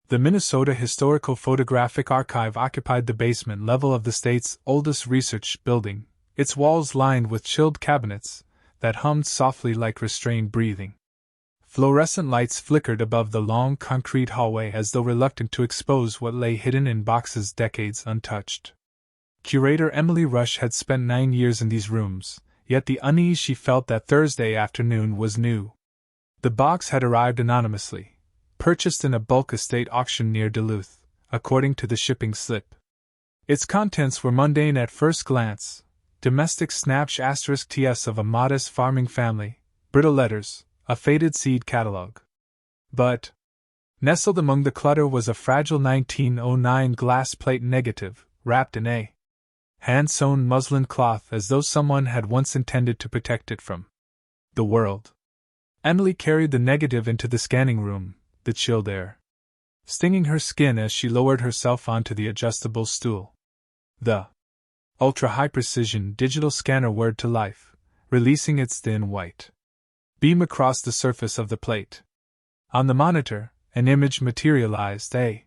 The Minnesota Historical Photographic Archive occupied the basement level of the state's oldest research building, its walls lined with chilled cabinets that hummed softly like restrained breathing. Fluorescent lights flickered above the long concrete hallway as though reluctant to expose what lay hidden in boxes decades untouched. Curator Emily Rush had spent 9 years in these rooms, yet the unease she felt that Thursday afternoon was new. The box had arrived anonymously, purchased in a bulk estate auction near Duluth, according to the shipping slip. Its contents were mundane at first glance: domestic snatch *TS of a modest farming family, brittle letters, a faded seed catalog. But nestled among the clutter was a fragile 1909 glass plate negative, wrapped in a hand-sewn muslin cloth as though someone had once intended to protect it from the world. Emily carried the negative into the scanning room, the chilled air stinging her skin as she lowered herself onto the adjustable stool. The ultra-high-precision digital scanner whirred to life, releasing its thin white beam across the surface of the plate. On the monitor, an image materialized: a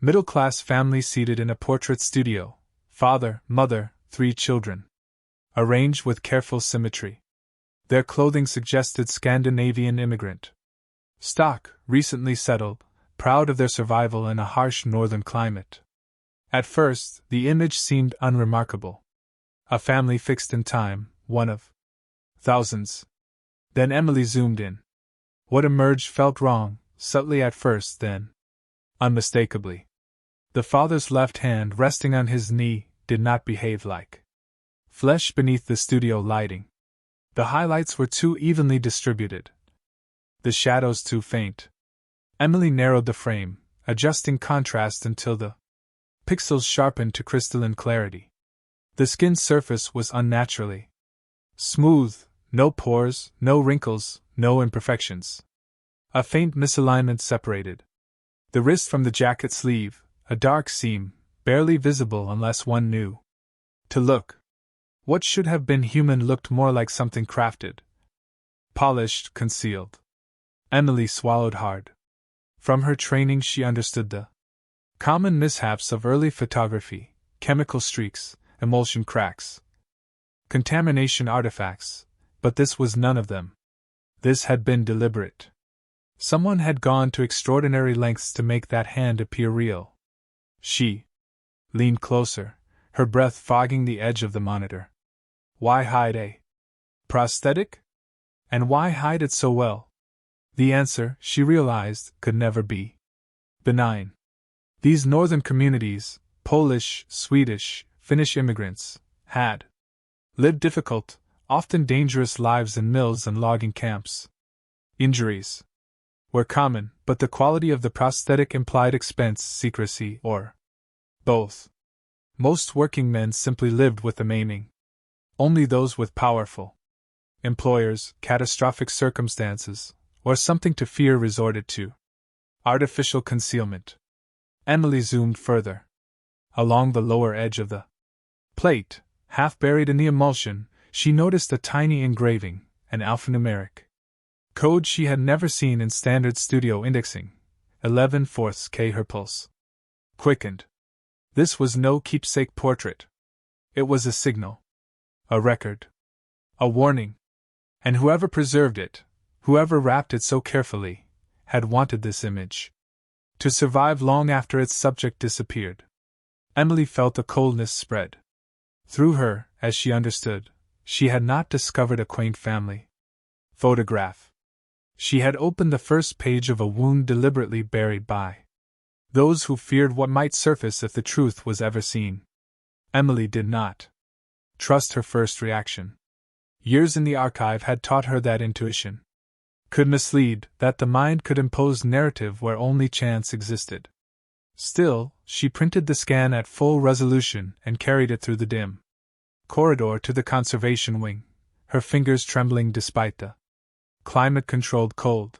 middle-class family seated in a portrait studio, father, mother, 3 children, arranged with careful symmetry. Their clothing suggested Scandinavian immigrant stock, recently settled, proud of their survival in a harsh northern climate. At first, the image seemed unremarkable. A family fixed in time, one of thousands. Then Emily zoomed in. What emerged felt wrong, subtly at first, then unmistakably. The father's left hand, resting on his knee, did not behave like flesh beneath the studio lighting. The highlights were too evenly distributed, the shadows too faint. Emily narrowed the frame, adjusting contrast until the pixels sharpened to crystalline clarity. The skin's surface was unnaturally smooth, no pores, no wrinkles, no imperfections. A faint misalignment separated the wrist from the jacket sleeve, a dark seam, barely visible unless one knew to look. What should have been human looked more like something crafted, polished, concealed. Emily swallowed hard. From her training she understood the common mishaps of early photography: chemical streaks, emulsion cracks, contamination artifacts, but this was none of them. This had been deliberate. Someone had gone to extraordinary lengths to make that hand appear real. She leaned closer, her breath fogging the edge of the monitor. Why hide a prosthetic? And why hide it so well? The answer, she realized, could never be benign. These northern communities, Polish, Swedish, Finnish immigrants, had lived difficult, often dangerous lives in mills and logging camps. Injuries were common, but the quality of the prosthetic implied expense, secrecy, or both. Most working men simply lived with the maiming. Only those with powerful employers, catastrophic circumstances, or something to fear resorted to artificial concealment. Emily zoomed further. Along the lower edge of the plate, half buried in the emulsion, she noticed a tiny engraving, an alphanumeric code she had never seen in standard studio indexing. 11/4 K. Her pulse quickened. This was no keepsake portrait. It was a signal, a record, a warning. And whoever preserved it, whoever wrapped it so carefully, had wanted this image to survive long after its subject disappeared. Emily felt a coldness spread through her as she understood. She had not discovered a quaint family photograph. She had opened the first page of a wound deliberately buried by those who feared what might surface if the truth was ever seen. Emily did not trust her first reaction. Years in the archive had taught her that intuition could mislead, that the mind could impose narrative where only chance existed. Still, she printed the scan at full resolution and carried it through the dim corridor to the conservation wing, her fingers trembling despite the climate-controlled cold.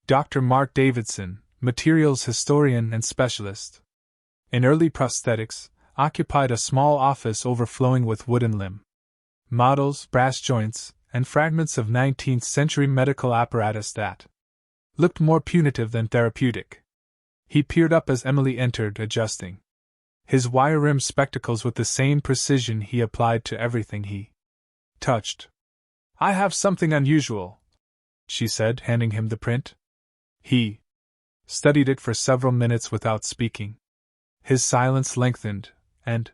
Dr. Mark Davidson, materials historian and specialist in early prosthetics, occupied a small office overflowing with wooden limb models, brass joints, and fragments of 19th-century medical apparatus that looked more punitive than therapeutic. He peered up as Emily entered, adjusting his wire-rimmed spectacles with the same precision he applied to everything he touched. "I have something unusual," she said, handing him the print. He studied it for several minutes without speaking. His silence lengthened, and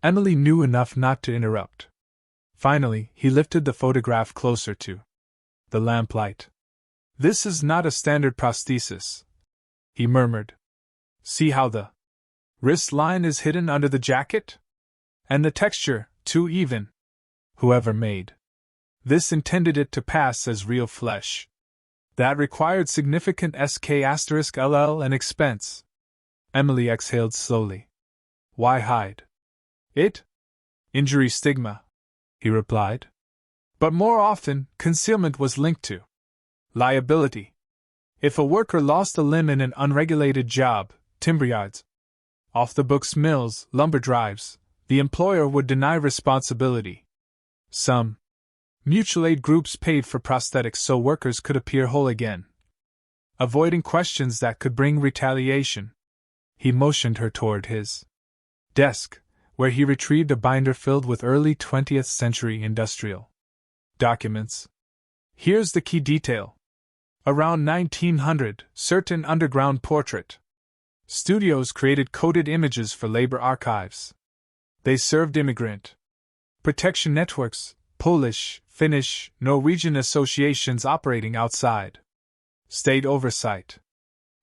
Emily knew enough not to interrupt. Finally, he lifted the photograph closer to the lamplight. "This is not a standard prosthesis," he murmured. "See how the wrist line is hidden under the jacket? And the texture, too even. Whoever made this intended it to pass as real flesh. That required significant SK*LL and expense." Emily exhaled slowly. "Why hide it?" "Injury stigma," he replied. "But more often, concealment was linked to liability. If a worker lost a limb in an unregulated job, timberyards, off-the-books mills, lumber drives, the employer would deny responsibility. Some mutual aid groups paid for prosthetics so workers could appear whole again, avoiding questions that could bring retaliation." He motioned her toward his desk, where he retrieved a binder filled with early 20th century industrial documents. "Here's the key detail. Around 1900, certain underground portrait studios created coded images for labor archives. They served immigrant protection networks, Polish, Finnish, Norwegian associations operating outside state oversight."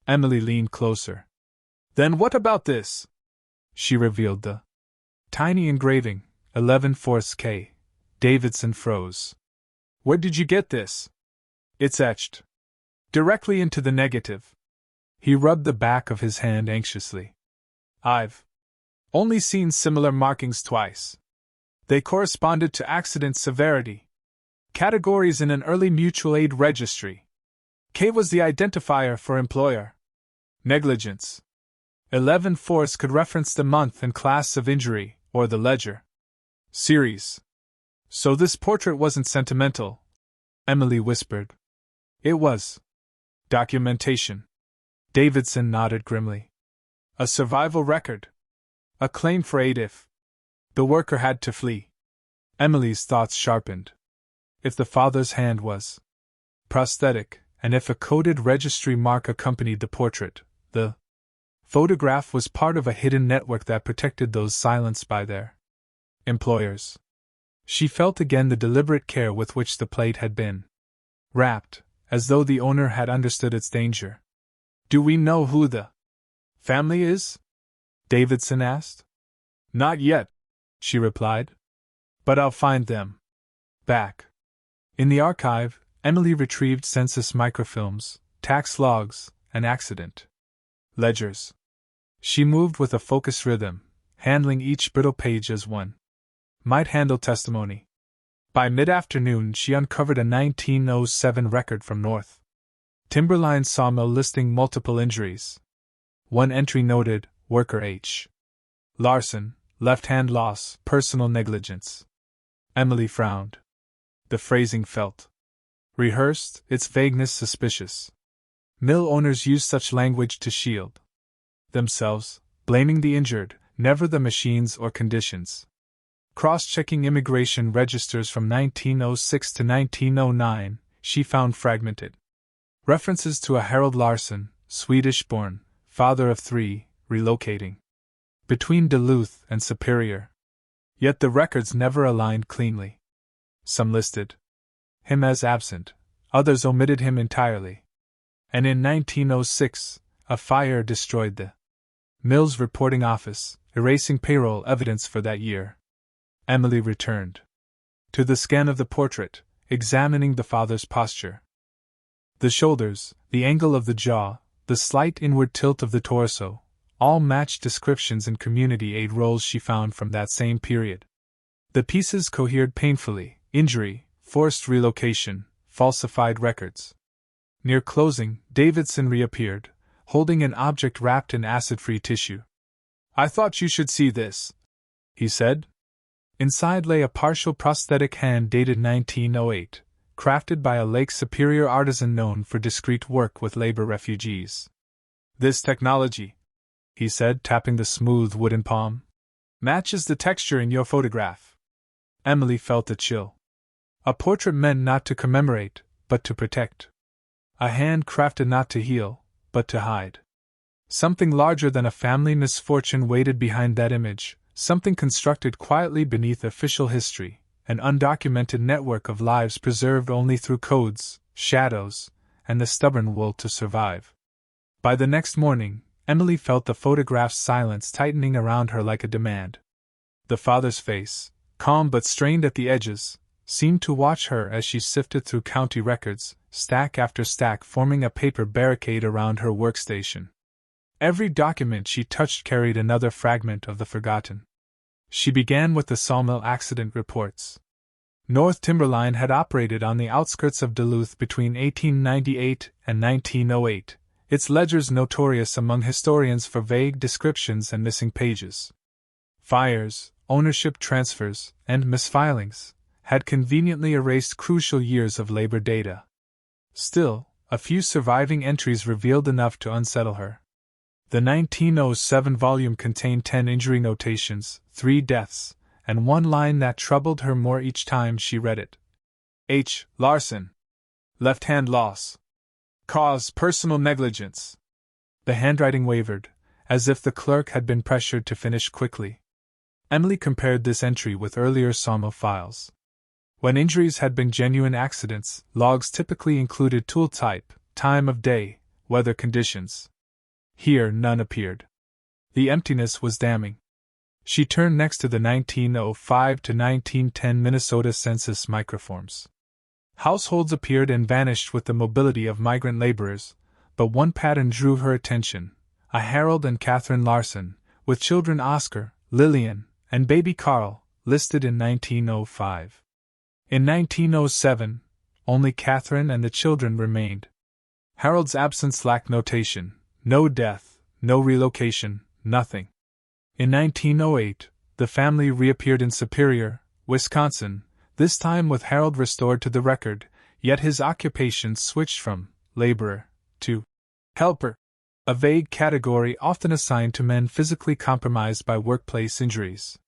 Emily leaned closer. "Then what about this?" She revealed the tiny engraving, 11/4 K. Davidson froze. "Where did you get this?" "It's etched directly into the negative." He rubbed the back of his hand anxiously. "I've only seen similar markings twice. They corresponded to accident severity categories in an early mutual aid registry. K was the identifier for employer negligence. 11/4 could reference the month and class of injury, or the ledger series. So this portrait wasn't sentimental," Emily whispered. "It was documentation." Davidson nodded grimly. "A survival record. A claim for aid if the worker had to flee." Emily's thoughts sharpened. If the father's hand was prosthetic, and if a coded registry mark accompanied the portrait, the photograph was part of a hidden network that protected those silenced by their employers. She felt again the deliberate care with which the plate had been wrapped, as though the owner had understood its danger. "Do we know who the family is?" Davidson asked. "Not yet," she replied. "But I'll find them." Back in the archive, Emily retrieved census microfilms, tax logs, and accident ledgers. She moved with a focused rhythm, handling each brittle page as one might handle testimony. By mid-afternoon, she uncovered a 1907 record from North Timberline sawmill listing multiple injuries. One entry noted, "Worker H. Larson, left-hand loss, personal negligence." Emily frowned. The phrasing felt rehearsed, its vagueness suspicious. Mill owners use such language to shield themselves, blaming the injured, never the machines or conditions. Cross-checking immigration registers from 1906 to 1909, she found fragmented references to a Harold Larson, Swedish-born, father of 3, relocating between Duluth and Superior. Yet the records never aligned cleanly. Some listed him as absent, others omitted him entirely. And in 1906, a fire destroyed the mill's reporting office, erasing payroll evidence for that year. Emily returned to the scan of the portrait, examining the father's posture. The shoulders, the angle of the jaw, the slight inward tilt of the torso, all matched descriptions in community aid roles she found from that same period. The pieces cohered painfully: injury, forced relocation, falsified records. Near closing, Davidson reappeared, holding an object wrapped in acid-free tissue. "I thought you should see this," he said. Inside lay a partial prosthetic hand dated 1908, crafted by a Lake Superior artisan known for discreet work with labor refugees. "This technology," he said, tapping the smooth wooden palm, "matches the texture in your photograph." Emily felt a chill. A portrait meant not to commemorate, but to protect. A hand crafted not to heal, but to hide. Something larger than a family misfortune waited behind that image, something constructed quietly beneath official history, an undocumented network of lives preserved only through codes, shadows, and the stubborn will to survive. By the next morning, Emily felt the photograph's silence tightening around her like a demand. The father's face, calm but strained at the edges, seemed to watch her as she sifted through county records, stack after stack forming a paper barricade around her workstation. Every document she touched carried another fragment of the forgotten. She began with the sawmill accident reports. North Timberline had operated on the outskirts of Duluth between 1898 and 1908, its ledgers notorious among historians for vague descriptions and missing pages. Fires, ownership transfers, and misfilings had conveniently erased crucial years of labor data. Still, a few surviving entries revealed enough to unsettle her. The 1907 volume contained 10 injury notations, 3 deaths, and one line that troubled her more each time she read it. H. Larson. Left hand loss. Cause personal negligence. The handwriting wavered, as if the clerk had been pressured to finish quickly. Emily compared this entry with earlier sawmill files. When injuries had been genuine accidents, logs typically included tool type, time of day, weather conditions. Here none appeared. The emptiness was damning. She turned next to the 1905 to 1910 Minnesota Census microforms. Households appeared and vanished with the mobility of migrant laborers, but one pattern drew her attention: a Harold and Catherine Larson, with children Oscar, Lillian, and baby Carl, listed in 1905. In 1907, only Catherine and the children remained. Harold's absence lacked notation: no death, no relocation, nothing. In 1908, the family reappeared in Superior, Wisconsin, this time with Harold restored to the record, yet his occupation switched from laborer to helper, a vague category often assigned to men physically compromised by workplace injuries.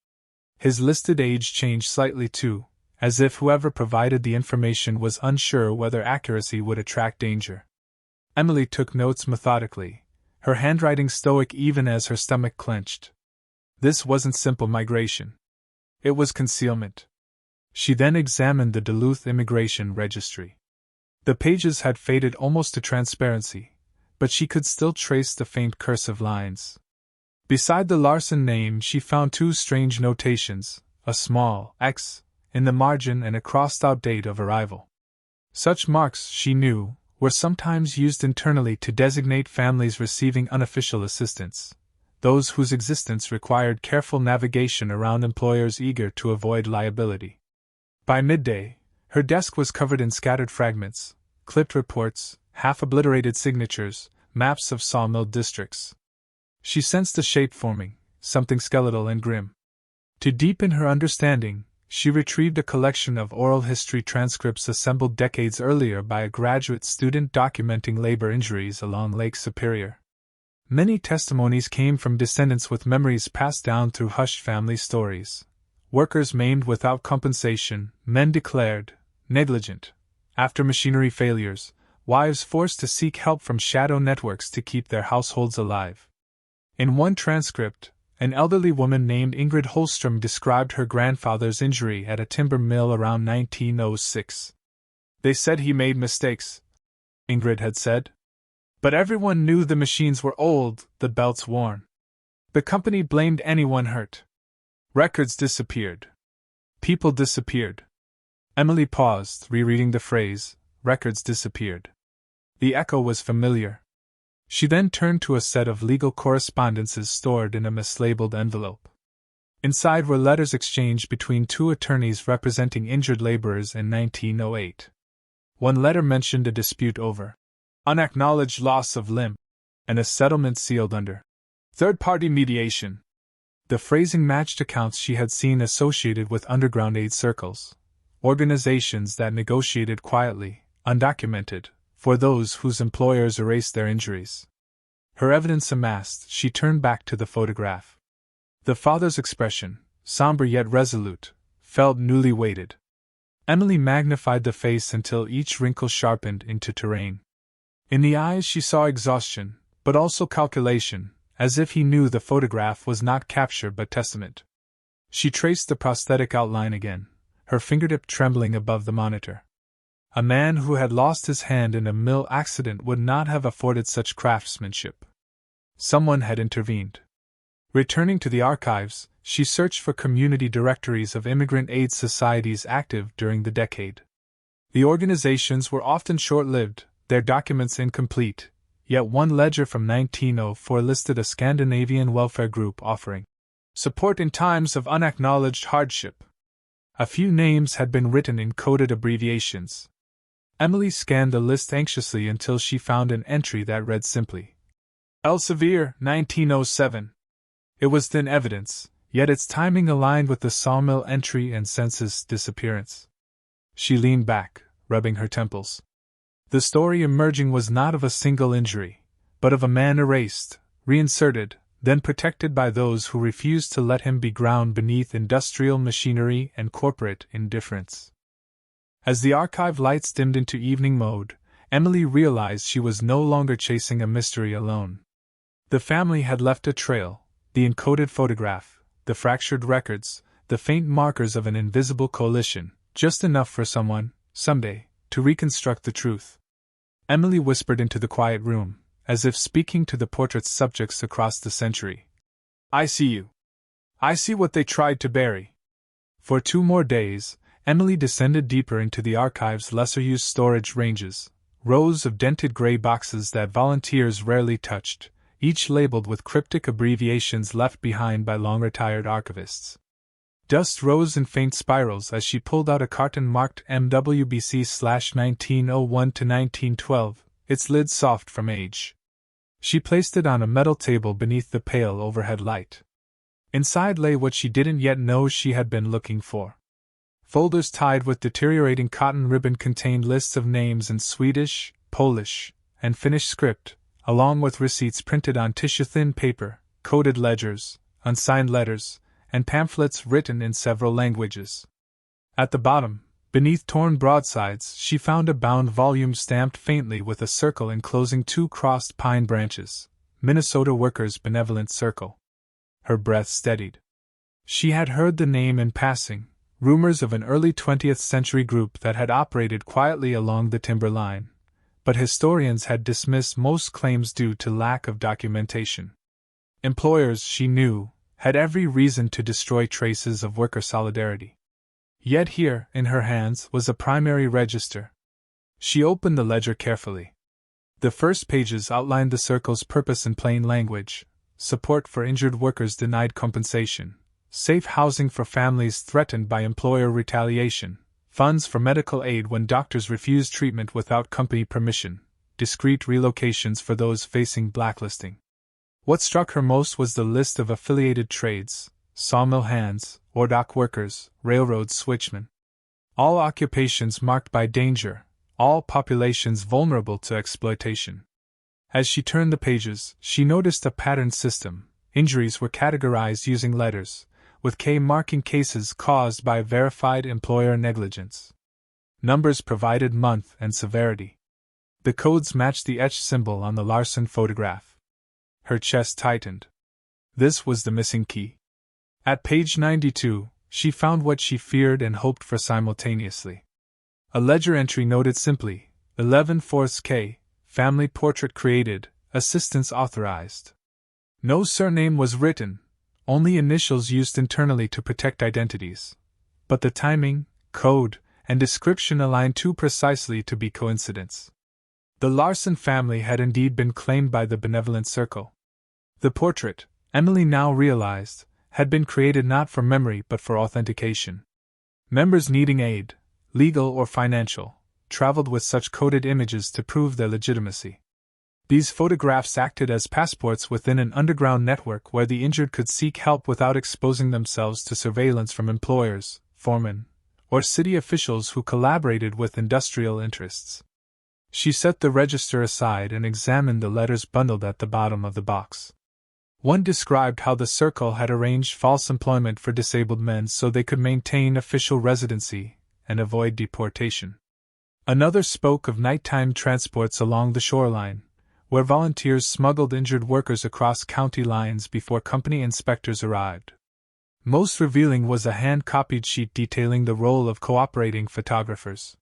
His listed age changed slightly too, as if whoever provided the information was unsure whether accuracy would attract danger. Emily took notes methodically, her handwriting stoic even as her stomach clenched. This wasn't simple migration. It was concealment. She then examined the Duluth Immigration Registry. The pages had faded almost to transparency, but she could still trace the faint cursive lines. Beside the Larson name she found 2 strange notations, a small X in the margin and a crossed-out date of arrival. Such marks, she knew, were sometimes used internally to designate families receiving unofficial assistance, those whose existence required careful navigation around employers eager to avoid liability. By midday, her desk was covered in scattered fragments, clipped reports, half-obliterated signatures, maps of sawmill districts. She sensed a shape forming, something skeletal and grim. To deepen her understanding, she retrieved a collection of oral history transcripts assembled decades earlier by a graduate student documenting labor injuries along Lake Superior. Many testimonies came from descendants with memories passed down through hushed family stories. Workers maimed without compensation, men declared negligent after machinery failures, wives forced to seek help from shadow networks to keep their households alive. In one transcript, an elderly woman named Ingrid Holstrom described her grandfather's injury at a timber mill around 1906. They said he made mistakes, Ingrid had said. But everyone knew the machines were old, the belts worn. The company blamed anyone hurt. Records disappeared. People disappeared. Emily paused, rereading the phrase, records disappeared. The echo was familiar. She then turned to a set of legal correspondences stored in a mislabeled envelope. Inside were letters exchanged between 2 attorneys representing injured laborers in 1908. One letter mentioned a dispute over unacknowledged loss of limb, and a settlement sealed under third-party mediation. The phrasing matched accounts she had seen associated with underground aid circles, organizations that negotiated quietly, undocumented, for those whose employers erased their injuries. Her evidence amassed, she turned back to the photograph. The father's expression, somber yet resolute, felt newly weighted. Emily magnified the face until each wrinkle sharpened into terrain. In the eyes she saw exhaustion, but also calculation, as if he knew the photograph was not capture but testament. She traced the prosthetic outline again, her fingertip trembling above the monitor. A man who had lost his hand in a mill accident would not have afforded such craftsmanship. Someone had intervened. Returning to the archives, she searched for community directories of immigrant aid societies active during the decade. The organizations were often short-lived, their documents incomplete, yet one ledger from 1904 listed a Scandinavian welfare group offering support in times of unacknowledged hardship. A few names had been written in coded abbreviations. Emily scanned the list anxiously until she found an entry that read simply, Elsevier, 1907. It was thin evidence, yet its timing aligned with the sawmill entry and census disappearance. She leaned back, rubbing her temples. The story emerging was not of a single injury, but of a man erased, reinserted, then protected by those who refused to let him be ground beneath industrial machinery and corporate indifference. As the archive lights dimmed into evening mode, Emily realized she was no longer chasing a mystery alone. The family had left a trail, the encoded photograph, the fractured records, the faint markers of an invisible coalition, just enough for someone, someday, to reconstruct the truth. Emily whispered into the quiet room, as if speaking to the portrait's subjects across the century. I see you. I see what they tried to bury. For 2 more days, Emily descended deeper into the archive's lesser-used storage ranges, rows of dented gray boxes that volunteers rarely touched, each labeled with cryptic abbreviations left behind by long-retired archivists. Dust rose in faint spirals as she pulled out a carton marked MWBC/1901-1912, its lid soft from age. She placed it on a metal table beneath the pale overhead light. Inside lay what she didn't yet know she had been looking for. Folders tied with deteriorating cotton ribbon contained lists of names in Swedish, Polish, and Finnish script, along with receipts printed on tissue-thin paper, coded ledgers, unsigned letters, and pamphlets written in several languages. At the bottom, beneath torn broadsides, she found a bound volume stamped faintly with a circle enclosing 2 crossed pine branches, Minnesota Workers' Benevolent Circle. Her breath steadied. She had heard the name in passing, rumors of an early 20th century group that had operated quietly along the timber line, but historians had dismissed most claims due to lack of documentation. Employers, she knew, had every reason to destroy traces of worker solidarity. Yet here, in her hands, was a primary register. She opened the ledger carefully. The first pages outlined the circle's purpose in plain language: support for injured workers denied compensation, safe housing for families threatened by employer retaliation, funds for medical aid when doctors refuse treatment without company permission, discreet relocations for those facing blacklisting. What struck her most was the list of affiliated trades: sawmill hands, ore dock workers, railroad switchmen. All occupations marked by danger, all populations vulnerable to exploitation. As she turned the pages, she noticed a patterned system. Injuries were categorized using letters, with K marking cases caused by verified employer negligence. Numbers provided month and severity. The codes matched the etched symbol on the Larson photograph. Her chest tightened. This was the missing key. At page 92, she found what she feared and hoped for simultaneously. A ledger entry noted simply, 11/4 K, family portrait created, assistance authorized. No surname was written, only initials used internally to protect identities. But the timing, code, and description aligned too precisely to be coincidence. The Larson family had indeed been claimed by the Benevolent Circle. The portrait, Emily now realized, had been created not for memory but for authentication. Members needing aid, legal or financial, traveled with such coded images to prove their legitimacy. These photographs acted as passports within an underground network where the injured could seek help without exposing themselves to surveillance from employers, foremen, or city officials who collaborated with industrial interests. She set the register aside and examined the letters bundled at the bottom of the box. One described how the circle had arranged false employment for disabled men so they could maintain official residency and avoid deportation. Another spoke of nighttime transports along the shoreline, where volunteers smuggled injured workers across county lines before company inspectors arrived. Most revealing was a hand-copied sheet detailing the role of cooperating photographers.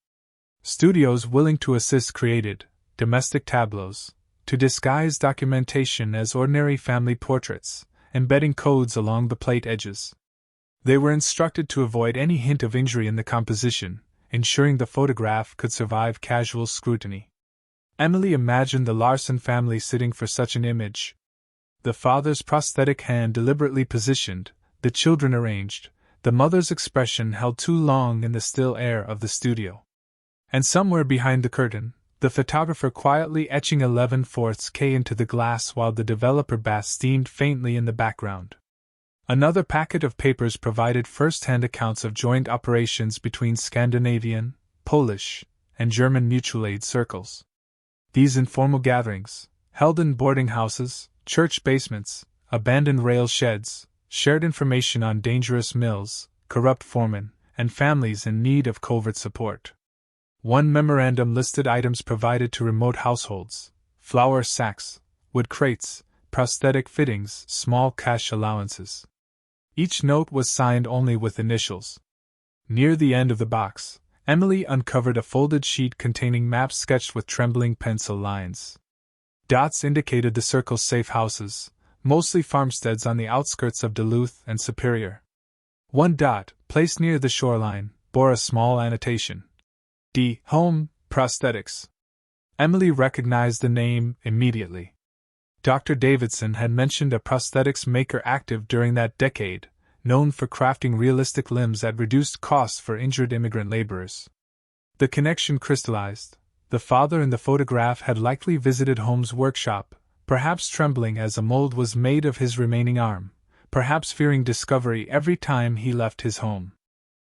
Studios willing to assist created domestic tableaus to disguise documentation as ordinary family portraits, embedding codes along the plate edges. They were instructed to avoid any hint of injury in the composition, ensuring the photograph could survive casual scrutiny. Emily imagined the Larson family sitting for such an image. The father's prosthetic hand deliberately positioned, the children arranged, the mother's expression held too long in the still air of the studio. And somewhere behind the curtain, the photographer quietly etching 11/4 K into the glass while the developer bath steamed faintly in the background. Another packet of papers provided first-hand accounts of joint operations between Scandinavian, Polish, and German mutual aid circles. These informal gatherings, held in boarding houses, church basements, abandoned rail sheds, shared information on dangerous mills, corrupt foremen, and families in need of covert support. One memorandum listed items provided to remote households: flour sacks, wood crates, prosthetic fittings, small cash allowances. Each note was signed only with initials. Near the end of the box, Emily uncovered a folded sheet containing maps sketched with trembling pencil lines. Dots indicated the circle's safe houses, mostly farmsteads on the outskirts of Duluth and Superior. One dot, placed near the shoreline, bore a small annotation: D. Home, Prosthetics. Emily recognized the name immediately. Dr. Davidson had mentioned a prosthetics maker active during that decade, known for crafting realistic limbs at reduced costs for injured immigrant laborers. The connection crystallized. The father in the photograph had likely visited Holmes' workshop, perhaps trembling as a mold was made of his remaining arm, perhaps fearing discovery every time he left his home.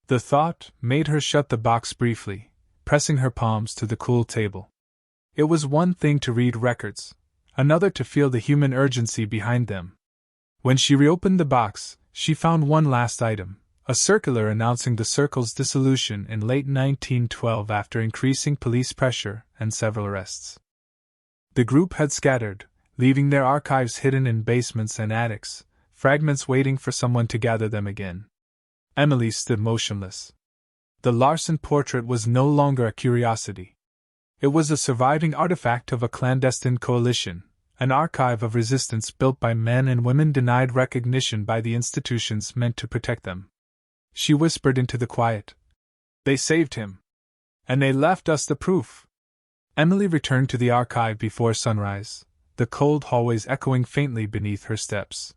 The thought made her shut the box briefly, pressing her palms to the cool table. It was one thing to read records, another to feel the human urgency behind them. When she reopened the box, she found one last item, a circular announcing the circle's dissolution in late 1912 after increasing police pressure and several arrests. The group had scattered, leaving their archives hidden in basements and attics, fragments waiting for someone to gather them again. Emily stood motionless. The Larson portrait was no longer a curiosity. It was a surviving artifact of a clandestine coalition, an archive of resistance built by men and women denied recognition by the institutions meant to protect them. She whispered into the quiet. "They saved him. And they left us the proof." Emily returned to the archive before sunrise, the cold hallways echoing faintly beneath her steps.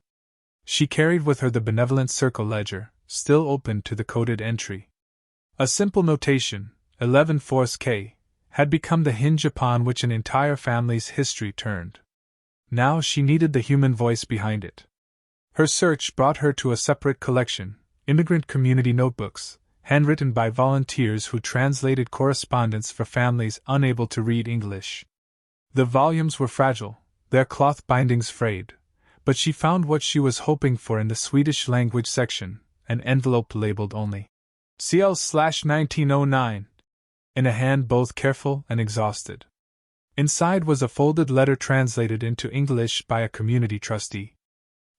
She carried with her the benevolent circle ledger, still open to the coded entry. A simple notation, 11/4 K, had become the hinge upon which an entire family's history turned. Now she needed the human voice behind it. Her search brought her to a separate collection, immigrant community notebooks, handwritten by volunteers who translated correspondence for families unable to read English. The volumes were fragile, their cloth bindings frayed, but she found what she was hoping for in the Swedish language section, an envelope labeled only CL/1909, in a hand both careful and exhausted. Inside was a folded letter translated into English by a community trustee.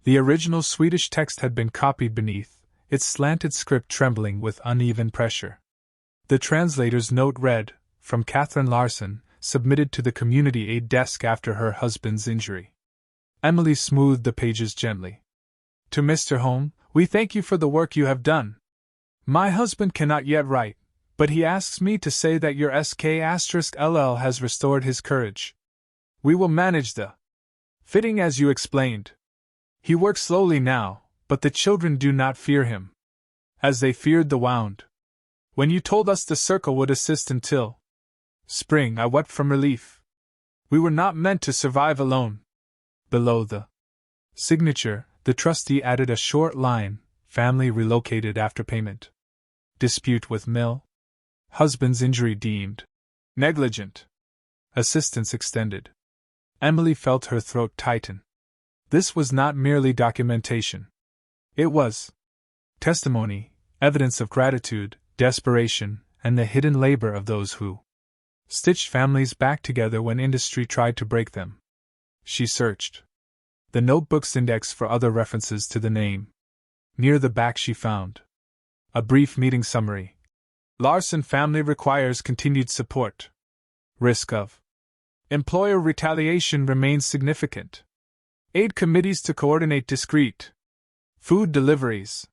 The original Swedish text had been copied beneath, its slanted script trembling with uneven pressure. The translator's note read, "From Catherine Larson, submitted to the community aid desk after her husband's injury." Emily smoothed the pages gently. "To Mr. Home, we thank you for the work you have done. My husband cannot yet write, but he asks me to say that your SK*LL has restored his courage. We will manage the fitting as you explained. He works slowly now, but the children do not fear him, as they feared the wound. When you told us the circle would assist until spring, I wept from relief. We were not meant to survive alone." Below the signature, the trustee added a short line: "Family relocated after payment. Dispute with mill. Husband's injury deemed negligent." Assistance extended. Emily felt her throat tighten. This was not merely documentation. It was testimony, evidence of gratitude, desperation, and the hidden labor of those who stitched families back together when industry tried to break them. She searched the notebook's index for other references to the name. Near the back she found a brief meeting summary. Larson family requires continued support. Risk of employer retaliation remains significant. Aid committees to coordinate discreet food deliveries.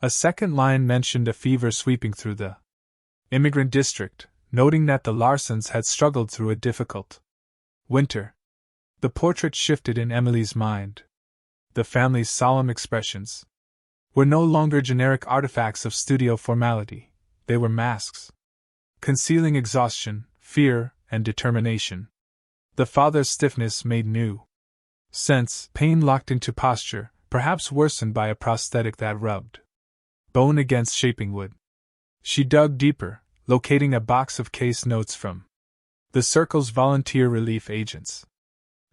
A second line mentioned a fever sweeping through the immigrant district, noting that the Larsons had struggled through a difficult winter. The portrait shifted in Emily's mind. The family's solemn expressions were no longer generic artifacts of studio formality, they were masks, concealing exhaustion, fear, and determination. The father's stiffness made new sense, pain locked into posture, perhaps worsened by a prosthetic that rubbed bone against shaping wood. She dug deeper, locating a box of case notes from the Circle's volunteer relief agents.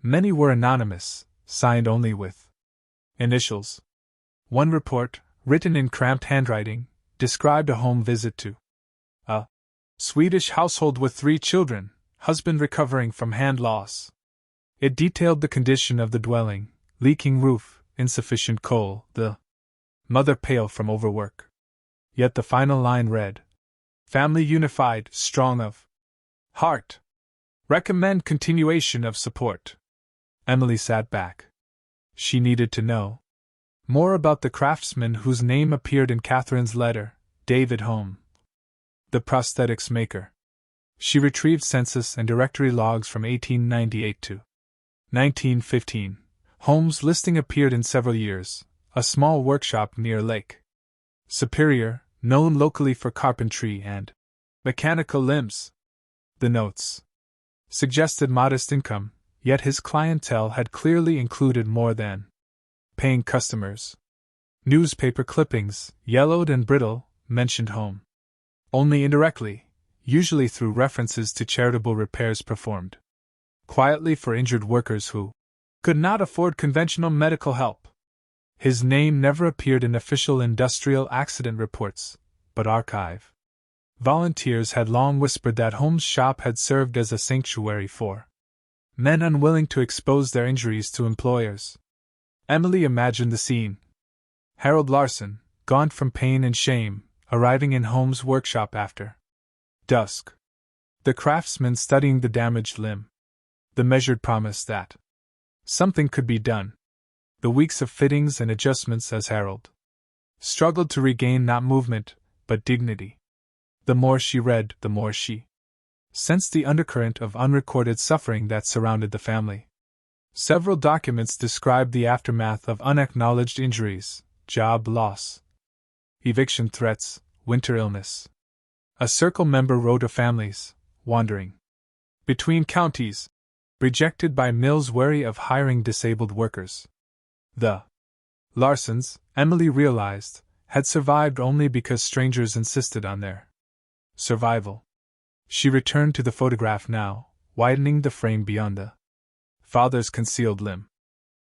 Many were anonymous, signed only with initials. One report, written in cramped handwriting, described a home visit to a Swedish household with 3 children, husband recovering from hand loss. It detailed the condition of the dwelling: leaking roof, insufficient coal, the mother pale from overwork. Yet the final line read, "Family unified, strong of heart. Recommend continuation of support." Emily sat back. She needed to know more about the craftsman whose name appeared in Catherine's letter, David Home, the prosthetics maker. She retrieved census and directory logs from 1898 to 1915. Holmes' listing appeared in several years. A small workshop near Lake Superior, known locally for carpentry and mechanical limbs. The notes suggested modest income, yet his clientele had clearly included more than paying customers. Newspaper clippings, yellowed and brittle, mentioned Home only indirectly, usually through references to charitable repairs performed quietly for injured workers who could not afford conventional medical help. His name never appeared in official industrial accident reports, but archive volunteers had long whispered that Holmes' shop had served as a sanctuary for men unwilling to expose their injuries to employers. Emily imagined the scene. Harold Larson, gaunt from pain and shame, arriving in Holmes' workshop after dusk. The craftsman studying the damaged limb. The measured promise that something could be done. The weeks of fittings and adjustments as Harold struggled to regain not movement, but dignity. The more she read, the more she sensed the undercurrent of unrecorded suffering that surrounded the family. Several documents described the aftermath of unacknowledged injuries, job loss, eviction threats, winter illness. A Circle member wrote of families wandering between counties, rejected by mills wary of hiring disabled workers. The Larsons, Emily realized, had survived only because strangers insisted on their survival. She returned to the photograph now, widening the frame beyond the father's concealed limb.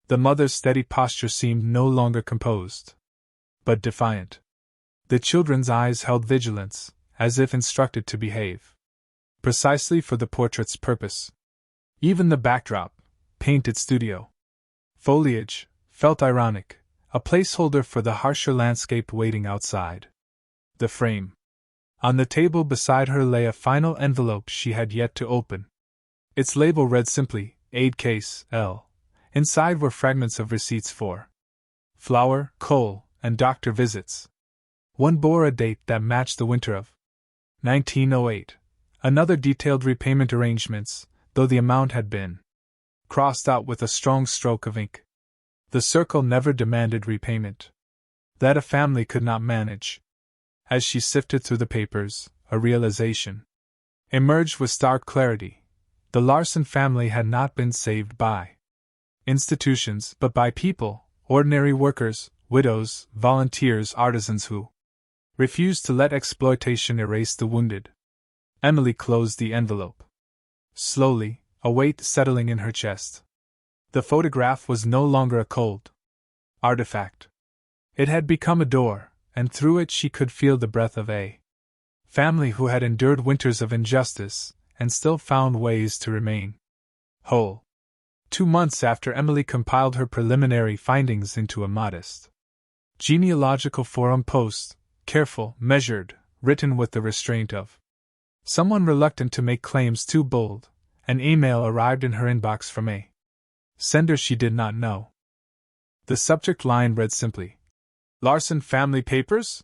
The mother's steady posture seemed no longer composed, but defiant. The children's eyes held vigilance, as if instructed to behave precisely for the portrait's purpose. Even the backdrop, painted studio foliage, felt ironic, a placeholder for the harsher landscape waiting outside the frame. On the table beside her lay a final envelope she had yet to open. Its label read simply, Aid Case, L. Inside were fragments of receipts for flour, coal, and doctor visits. One bore a date that matched the winter of 1908. Another detailed repayment arrangements, though the amount had been crossed out with a strong stroke of ink. The Circle never demanded repayment. That a family could not manage. As she sifted through the papers, a realization emerged with stark clarity. The Larson family had not been saved by institutions, but by people, ordinary workers, widows, volunteers, artisans who refused to let exploitation erase the wounded. Emily closed the envelope. Slowly, a weight settling in her chest. The photograph was no longer a cold artifact. It had become a door, and through it she could feel the breath of a family who had endured winters of injustice, and still found ways to remain whole. 2 months after Emily compiled her preliminary findings into a modest genealogical forum post, careful, measured, written with the restraint of someone reluctant to make claims too bold, an email arrived in her inbox from a sender she did not know. The subject line read simply, "Larson Family Papers?"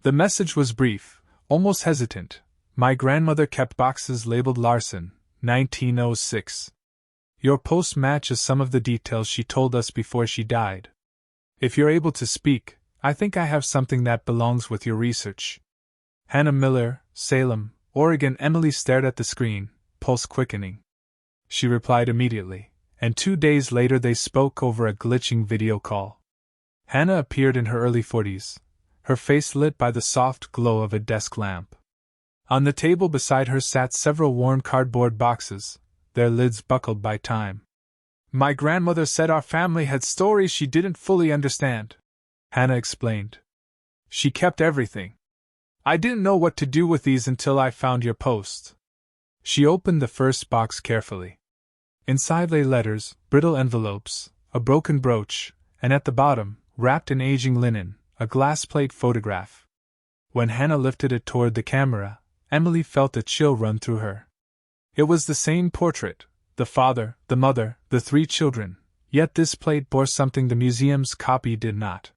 The message was brief, almost hesitant. "My grandmother kept boxes labeled Larson, 1906. Your post matches some of the details she told us before she died. If you're able to speak, I think I have something that belongs with your research." Hannah Miller, Salem, Oregon. Emily stared at the screen, pulse quickening. She replied immediately, and 2 days later they spoke over a glitching video call. Hannah appeared in her early 40s, her face lit by the soft glow of a desk lamp. On the table beside her sat several worn cardboard boxes, their lids buckled by time. "My grandmother said our family had stories she didn't fully understand," Hannah explained. "She kept everything. I didn't know what to do with these until I found your post." She opened the first box carefully. Inside lay letters, brittle envelopes, a broken brooch, and at the bottom, wrapped in aging linen, a glass plate photograph. When Hannah lifted it toward the camera, Emily felt a chill run through her. It was the same portrait, the father, the mother, the 3 children, yet this plate bore something the museum's copy did not.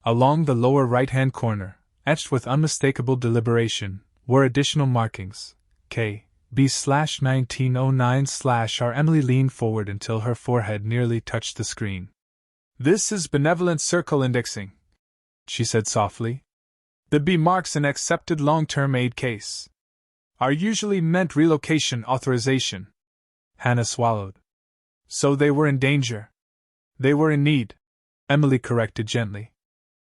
Along the lower right-hand corner, etched with unmistakable deliberation, were additional markings, K. B/1909/R. Emily leaned forward until her forehead nearly touched the screen. "This is benevolent circle indexing," she said softly. "The B marks an accepted long-term aid case. R usually meant relocation authorization." Hannah swallowed. "So they were in danger. They were in need," Emily corrected gently.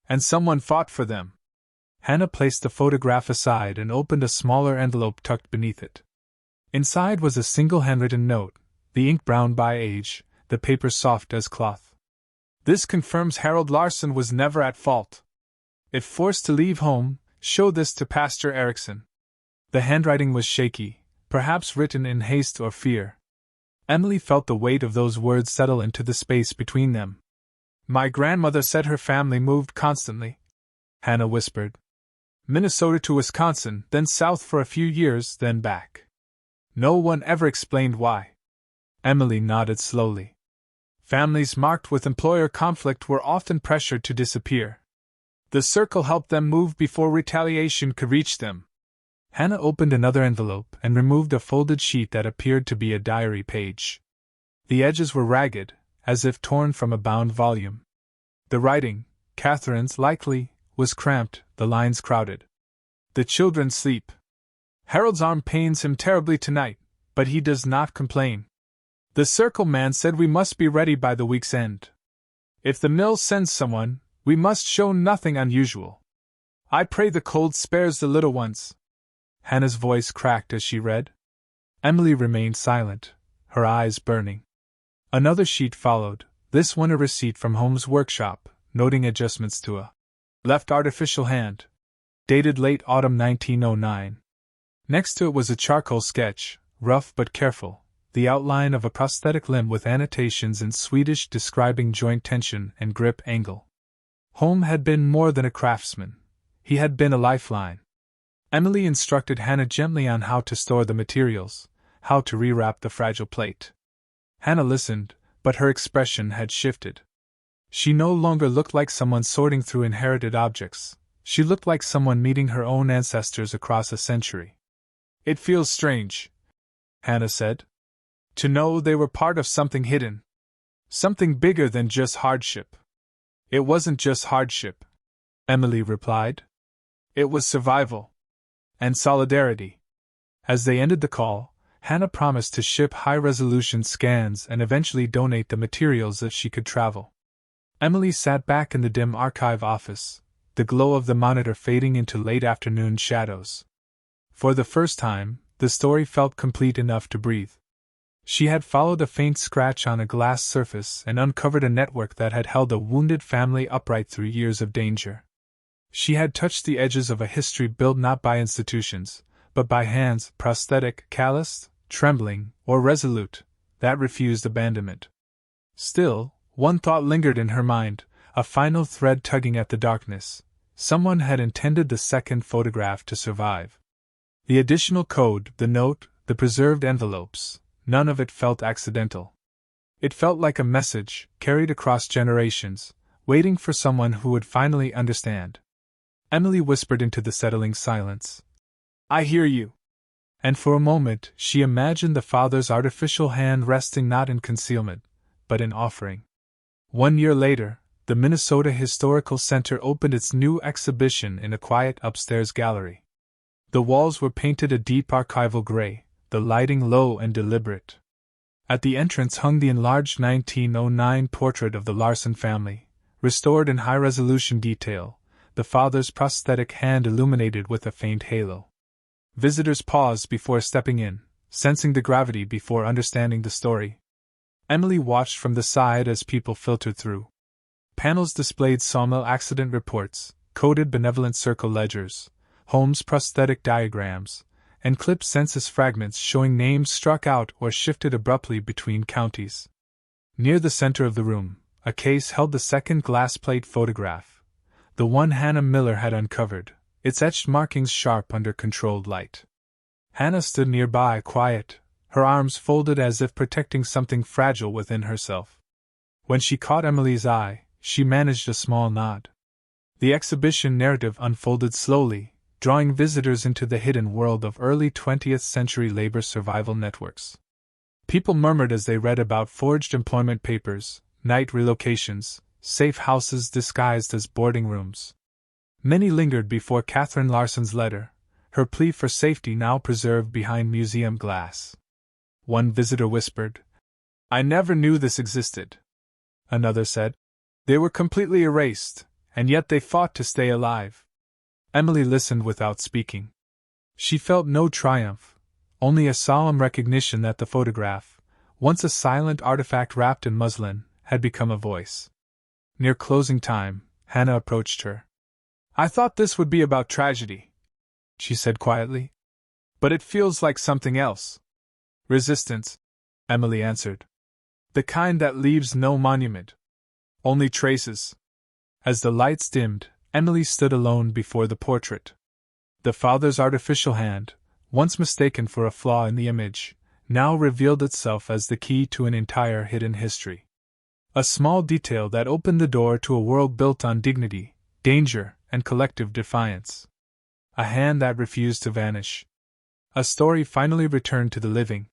"And someone fought for them." Hannah placed the photograph aside and opened a smaller envelope tucked beneath it. Inside was a single handwritten note, the ink brown by age, the paper soft as cloth. "This confirms Harold Larson was never at fault. If forced to leave home, show this to Pastor Erickson." The handwriting was shaky, perhaps written in haste or fear. Emily felt the weight of those words settle into the space between them. "My grandmother said her family moved constantly," Hannah whispered. "Minnesota to Wisconsin, then south for a few years, then back. No one ever explained why." Emily nodded slowly. "Families marked with employer conflict were often pressured to disappear. The circle helped them move before retaliation could reach them." Hannah opened another envelope and removed a folded sheet that appeared to be a diary page. The edges were ragged, as if torn from a bound volume. The writing, Catherine's likely, was cramped, the lines crowded. "The children sleep. Harold's arm pains him terribly tonight, but he does not complain. The circle man said we must be ready by the week's end. If the mill sends someone, we must show nothing unusual. I pray the cold spares the little ones." Hannah's voice cracked as she read. Emily remained silent, her eyes burning. Another sheet followed, this one a receipt from Holmes' workshop, noting adjustments to a left artificial hand. Dated late autumn 1909. Next to it was a charcoal sketch, rough but careful, the outline of a prosthetic limb with annotations in Swedish describing joint tension and grip angle. Holm had been more than a craftsman. He had been a lifeline. Emily instructed Hannah gently on how to store the materials, how to rewrap the fragile plate. Hannah listened, but her expression had shifted. She no longer looked like someone sorting through inherited objects. She looked like someone meeting her own ancestors across a century. "It feels strange," Hannah said, "to know they were part of something hidden. Something bigger than just hardship." "It wasn't just hardship," Emily replied. "It was survival. And solidarity." As they ended the call, Hannah promised to ship high-resolution scans and eventually donate the materials if she could travel. Emily sat back in the dim archive office, the glow of the monitor fading into late afternoon shadows. For the first time, the story felt complete enough to breathe. She had followed a faint scratch on a glass surface and uncovered a network that had held a wounded family upright through years of danger. She had touched the edges of a history built not by institutions, but by hands, prosthetic, calloused, trembling, or resolute, that refused abandonment. Still, one thought lingered in her mind, a final thread tugging at the darkness. Someone had intended the second photograph to survive. The additional code, the note, the preserved envelopes, none of it felt accidental. It felt like a message, carried across generations, waiting for someone who would finally understand. Emily whispered into the settling silence, "I hear you." And for a moment she imagined the father's artificial hand resting not in concealment, but in offering. 1 year later, the Minnesota Historical Center opened its new exhibition in a quiet upstairs gallery. The walls were painted a deep archival gray, the lighting low and deliberate. At the entrance hung the enlarged 1909 portrait of the Larson family, restored in high-resolution detail, the father's prosthetic hand illuminated with a faint halo. Visitors paused before stepping in, sensing the gravity before understanding the story. Emily watched from the side as people filtered through. Panels displayed sawmill accident reports, coded benevolent circle ledgers, Holmes prosthetic diagrams, and clipped census fragments showing names struck out or shifted abruptly between counties. Near the center of the room, a case held the second glass plate photograph, the one Hannah Miller had uncovered, its etched markings sharp under controlled light. Hannah stood nearby, quiet, her arms folded as if protecting something fragile within herself. When she caught Emily's eye, she managed a small nod. The exhibition narrative unfolded slowly, drawing visitors into the hidden world of early 20th century labor survival networks. People murmured as they read about forged employment papers, night relocations, safe houses disguised as boarding rooms. Many lingered before Catherine Larson's letter, her plea for safety now preserved behind museum glass. One visitor whispered, "I never knew this existed." Another said, "They were completely erased, and yet they fought to stay alive." Emily listened without speaking. She felt no triumph, only a solemn recognition that the photograph, once a silent artifact wrapped in muslin, had become a voice. Near closing time, Hannah approached her. "I thought this would be about tragedy," she said quietly. "But it feels like something else." "Resistance," Emily answered. "The kind that leaves no monument. Only traces." As the lights dimmed, Emily stood alone before the portrait. The father's artificial hand, once mistaken for a flaw in the image, now revealed itself as the key to an entire hidden history. A small detail that opened the door to a world built on dignity, danger, and collective defiance. A hand that refused to vanish. A story finally returned to the living,